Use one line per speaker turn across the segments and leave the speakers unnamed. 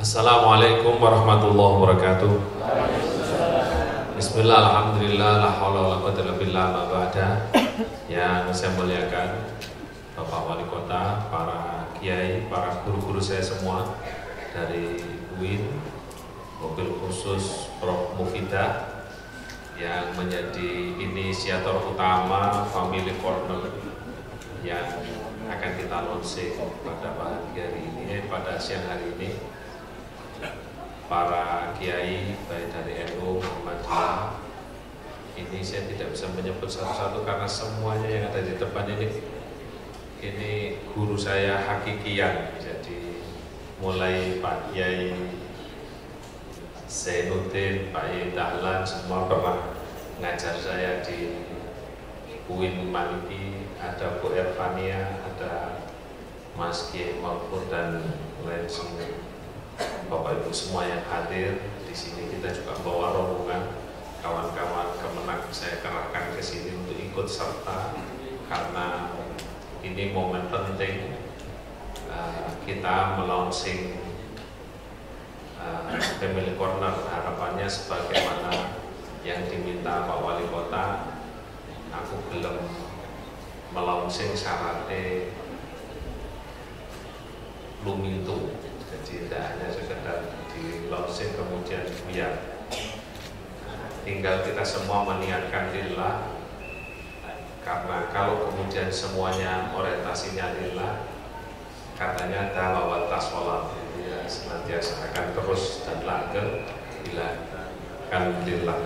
Assalamualaikum warahmatullahi wabarakatuh. Bismillah, alhamdulillah, la haula wala quwwata illa billah, ma ba'da. Yang saya muliakan Bapak Wali Kota, para kiai, para guru-guru saya semua dari UIN, mobil khusus Prof. Mufidah yang menjadi inisiator utama Family Corner yang akan kita launching pada pagi hari ini, pada siang hari ini. Para kiai baik dari NU, Muhammadiyah, ini saya tidak bisa menyebut satu-satu karena semuanya yang ada di depan ini guru saya hakikian. Jadi mulai Pak Kiai Zainuddin, Pak Kiai Dahlan, semua pernah ngajar saya di UIN Maliki, ada Bu Ervania, ada Mas Kiai Mahfud dan lain semua. Bapak Ibu semua yang hadir di sini, kita juga bawa rombongan kawan-kawan Kemenak saya kerahkan ke sini untuk ikut serta karena ini momen penting kita melaunching Family Corner. Harapannya sebagaimana yang diminta Pak Wali Kota, aku belum melaunching syaratnya lumitu. Jadi tidak hanya sekedar di launching kemudian biar tinggal kita semua meniatkan lillah, karena kalau kemudian semuanya orientasinya lillah, katanya dalawat taswalat, ya, senantiasa akan terus dan langgeng bila akan lillah.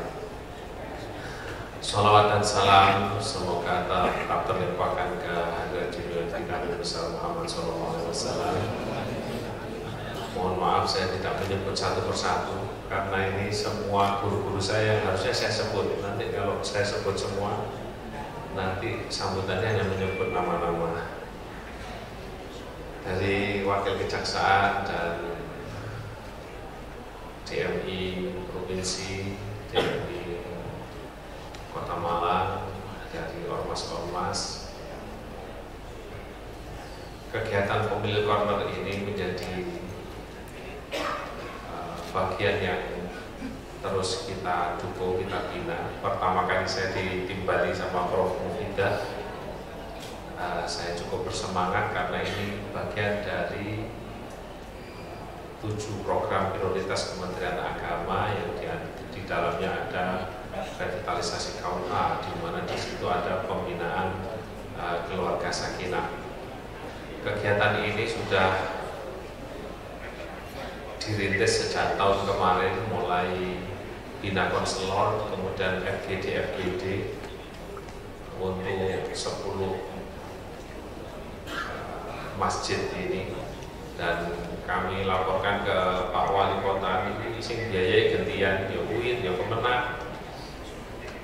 Sholawat dan salam semoga tetap terlimpahkan ke hadirat Jibril Nabi besar Muhammad SAW. Mohon maaf saya tidak menyebut satu persatu karena ini semua guru-guru saya yang harusnya saya sebut. Nanti kalau saya sebut semua, nanti sambutannya hanya menyebut nama-nama. Dari Wakil Kejaksaan dan DMI Provinsi, DMI Kota Malang, dari Ormas-Ormas. Kegiatan Family Corner ini menjadi bagian yang terus kita dukung, kita bina. Pertama kali saya ditimbali sama Prof. Mufidah, saya cukup bersemangat karena ini bagian dari 7 program prioritas Kementerian Agama yang di dalamnya ada revitalisasi KUA, di mana di situ ada pembinaan keluarga sakinah. Kegiatan ini sudah dirintis sejak tahun kemarin, mulai bina konselor, kemudian FGD untuk 10 masjid ini, dan kami laporkan ke Pak Wali Kota, ini sing biayai gantian, ya UIN, ya Kemenak,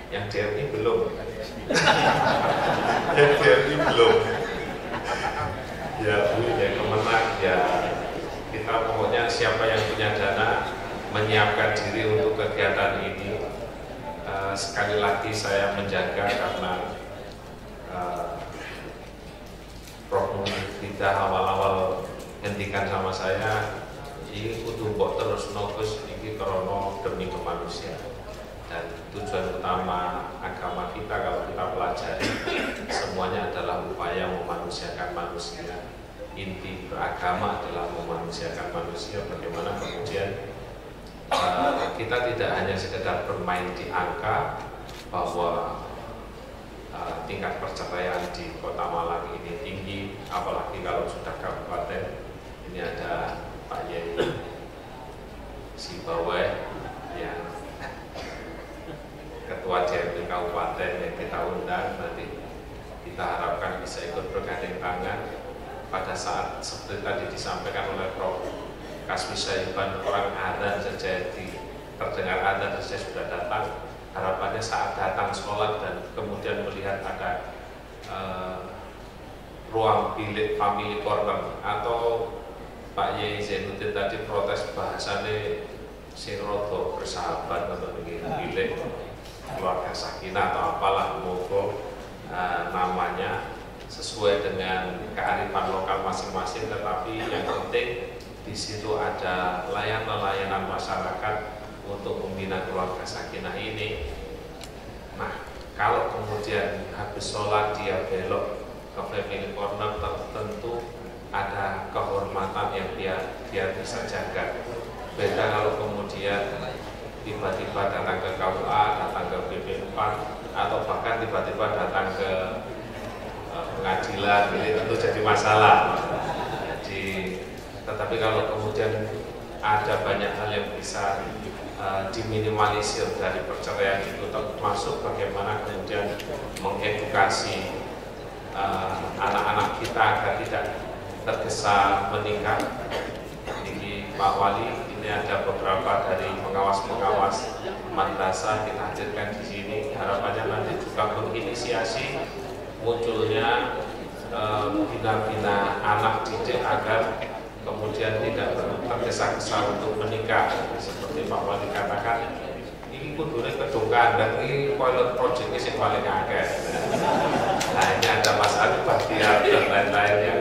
yang DMI belum, yang DMI belum, ya UIN, ya Kemenak, ya kita pokoknya siapa yang punya dana menyiapkan diri untuk kegiatan ini. Sekali lagi saya menjaga karena Prof. Mufidah awal-awal hentikan sama saya, ini kudu mbok terus nogus ini krono demi kemanusiaan, dan tujuan utama agama kita kalau kita pelajari semuanya adalah upaya memanusiakan manusia. Inti beragama adalah memanusiakan manusia. Bagaimana kemudian kita tidak hanya sekedar bermain di angka bahwa tingkat perceraian di Kota Malang ini tinggi, apalagi kalau sudah kabupaten. Ini ada Pak Yai Sibawai yang Ketua DMI Kabupaten yang kita undang, nanti kita harapkan bisa ikut bergandeng tangan pada saat seperti tadi disampaikan oleh Prof. Kasmi Saiban, orang adzan saja terdengar adzan saja sudah datang. Harapannya saat datang sholat dan kemudian melihat ada ruang bilik Family Corner, atau Pak Yai Zainuddin tadi protes bahasanya siroto bersahabat atau begini, bilik keluarga sakinah atau apalah moga namanya, sesuai dengan kearifan lokal masing-masing, tetapi yang penting di situ ada layanan masyarakat untuk membina keluarga sakinah ini. Nah, kalau kemudian habis sholat dia belok ke family corner, tentu ada kehormatan yang dia bisa jaga. Beda kalau kemudian tiba-tiba datang ke KUA, datang ke BP4, atau bahkan tiba-tiba datang ke pengadilan, ini tentu jadi masalah. Tetapi kalau kemudian ada banyak hal yang bisa diminimalisir dari perceraian itu, termasuk bagaimana kemudian mengedukasi anak-anak kita agar tidak tergesa menikah. Ini Pak Wali, ini ada beberapa dari pengawas-pengawas madrasah kita hadirkan di sini. Harapannya nanti juga menginisiasi munculnya bina-bina anak didik agar kemudian tidak tergesa-gesa untuk menikah. Seperti Pak Wali katakan, ini kudune kedungkan dan ini pilot project ini paling akeh. Nah, ini ada Mas Adi Bahtiar dan lain-lain yang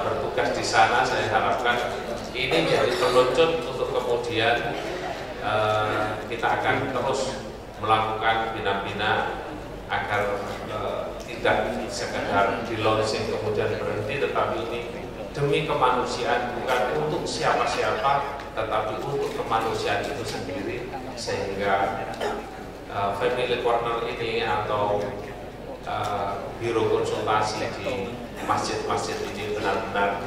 bertugas di sana. Saya harapkan ini jadi penuntut untuk kemudian kita akan terus melakukan bina-bina agar tidak sekedar di launching kemudian berhenti, tetapi ini demi kemanusiaan, bukan untuk siapa-siapa, tetapi untuk kemanusiaan itu sendiri, sehingga family corner ini atau biro konsultasi di masjid-masjid ini benar-benar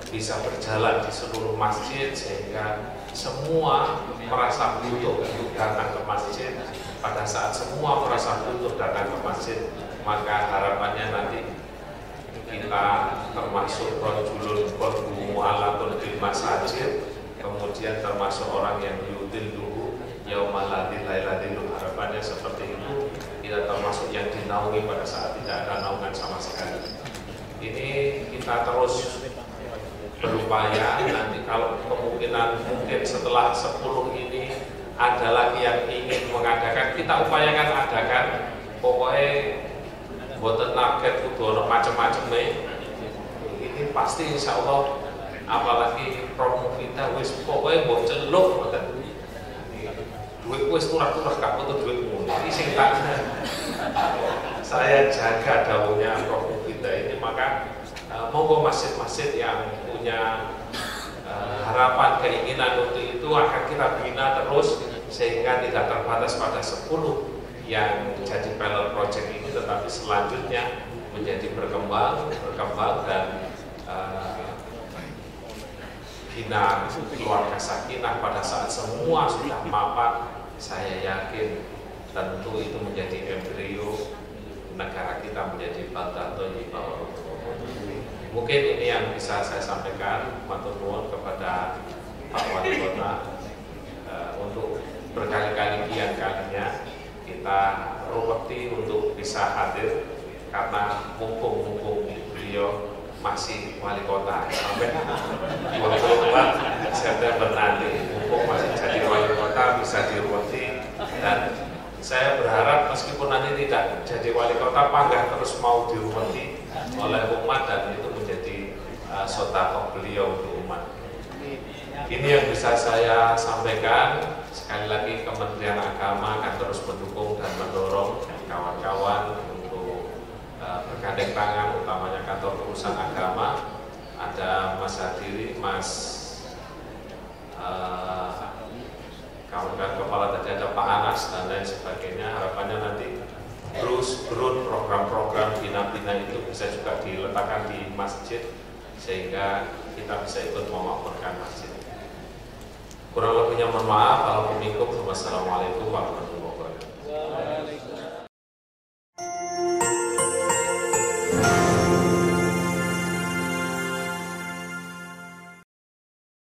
bisa berjalan di seluruh masjid, sehingga semua merasa butuh untuk datang ke masjid. Pada saat semua merasa butuh datang ke masjid, maka harapannya nanti kita termasuk rajulun qalbuhu mu'allaqun bil masajid, kemudian termasuk orang yang yudilluhu yaumal la dhilla dhilluh. Harapannya seperti itu, kita termasuk yang dinaungi pada saat tidak ada naungan sama sekali. Ini kita terus berupaya. Nanti kalau kemungkinan mungkin setelah 10 ini ada lagi yang ingin mengadakan, kita upayakan adakan. Pokoknya buatan target kudu ono macam-macam nih. Ini pasti insya Allah, apalagi promo kita wis pokoknya buat celuk ngoten. Duit wis turah-turah gak butuh duitmu. Ini sing tak saya jaga daunnya promo kita ini. Maka monggo masjid-masjid yang punya harapan keinginan untuk itu akan kita bina terus, sehingga tidak terbatas pada 10 yang jadi pilot project ini, tetapi selanjutnya menjadi berkembang dan bina keluarga sakinah pada saat semua sudah mapan. Saya yakin tentu itu menjadi embrio negara kita menjadi baldah thayyibah. Mungkin ini yang bisa saya sampaikan. Matur nuwun kepada Pak Wali Kota untuk berkali-kali kian kalinya kita rupeti untuk bisa hadir, karena mumpung beliau masih wali kota sampai 24 September nanti, mumpung masih jadi wali kota bisa dirupeti. Dan saya berharap meskipun nanti tidak jadi wali kota, pangga terus mau dirupeti oleh umat, dan itu menjadi sedekah beliau untuk umat. Ini yang bisa saya sampaikan. Sekali lagi, Kementerian Agama akan terus mendukung dan mendorong kawan-kawan untuk bergandeng tangan, utamanya kantor urusan agama. Ada Mas Hadiri, Mas kawan-kawan kepala tadi, ada Pak Anas dan lain sebagainya. Harapannya nanti terus program-program bina-bina itu bisa juga diletakkan di masjid, sehingga kita bisa ikut memakmurkan masjid. Kurang lebihnya mohon maaf. Assalamualaikum warahmatullahi wabarakatuh.